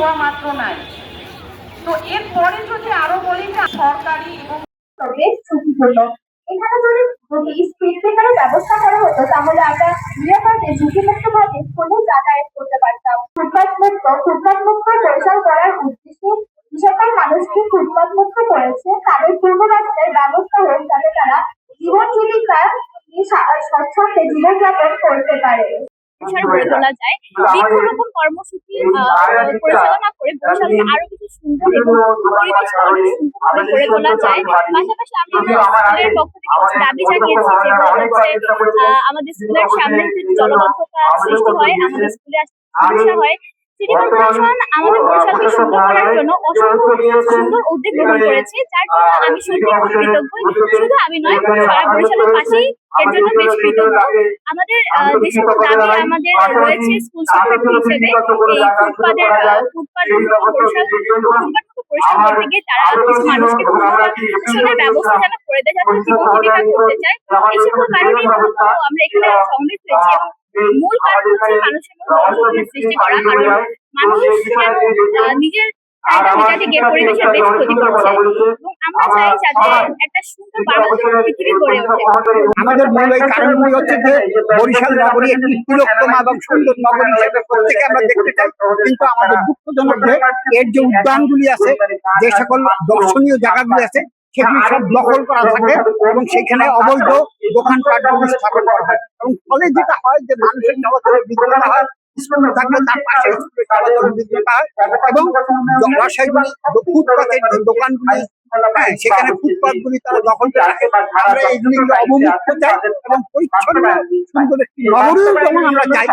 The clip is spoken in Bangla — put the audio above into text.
ছোঁয়া মাত্র নাই। তো এরপরে যদি আরো বলি যে সরকারি এবং বেশ ঝুঁকিপূর্ণ। এখানে যদি স্পিড ব্রেকারের ব্যবস্থা করা হতো তাহলে আমরা নিরাপদে ঝুঁকিমুক্ত ভাবে স্কুলে যাতায়াত করতে পারতাম। ফুটপাত মুক্ত পরিসর করার উদ্দেশ্যে যে সকল মানুষকে ফুটপাত মুক্ত করেছে তাদের পূর্ব রাস্তায় ব্যবস্থা হোক যাতে তারা জীবন জীবিকা স্বচ্ছন্দে জীবনযাপন করতে পারে। গড়ে তোলা যায়। বৃক্ষরোপণ কর্মসূচি পরিচালনা করে বরিশালকে আরো বেশি সুন্দর এবং পরিবেশকে অনেক সুন্দরভাবে গড়ে তোলা যায়। পাশাপাশি আমি আমার স্কুলের পক্ষ থেকে কিছু দাবি জানিয়েছি, যেগুলো হচ্ছে আমাদের স্কুলের সামনে যদি জলাবদ্ধতা সৃষ্টি হয়, আমাদের স্কুলে সমস্যা হয়, সিটি কর্পোরেশন আমাদের বরিশালকে সুন্দর করার জন্য অসংখ্য সুন্দর উদ্যোগ গ্রহণ করেছে, যার জন্য আমি সত্যি খুব কৃতজ্ঞ। শুধু আমি নয়, সারা বরিশালের পাশেই এর জন্য বেশ কৃতজ্ঞ। আমাদের যে সকল দাবি আমাদের রয়েছে স্কুল শিক্ষার্থী হিসেবে, এই ফুটপাত পরিষ্কার করতে গিয়ে তারা কিছু মানুষকে পুনর্বাসনের ব্যবস্থা যেন করে দেয়, যাতে জীবন জীবিকা করতে চায়। এই সকল কারণে আমরা এখানে সমবেত হয়েছি এবং মূল কারণ হচ্ছে মানুষের মধ্যে সচেতনতা সৃষ্টি করা। কারণ মানুষ কেন নিজের চাহিদা মেটাতে গিয়ে পরিবেশের বেশ ক্ষতি করছে, এবং আমরা চাই যাতে একটা সুন্দর বাংলাদেশ পৃথিবী গড়ে ওঠে। আমাদের মূল এই কারণগুলি হচ্ছে যে বরিশাল নগরী একটি তিলোত্তমা এবং সুন্দর নগরী হিসেবে প্রত্যেকে আমরা দেখতে চাই, কিন্তু আমাদের দুঃখজনক যে এর যে উদ্যানগুলি আছে, যে সকল দর্শনীয় জায়গাগুলি আছে, সেগুলি সব দখল করা থাকে এবং সেখানে অবৈধ দোকানপাটগুলি স্থাপন করা হয়, এবং ফলে যেটা হয় যে মানুষের চলাচলের বিঘ্নতা হয়। স্কুল থাকলে তার পাশে চলাচলের বিঘ্নতা হয় এবং জলাশয়গুলি ফুটপাতের যে দোকানগুলি, সেখানে ফুটপাত গুলি তারা দখল করে রাখে। আমরা এইগুলিকে অবমুক্ত চাই এবং পরিচ্ছন্ন সুন্দর একটি নগরীও যেমন আমরা চাই।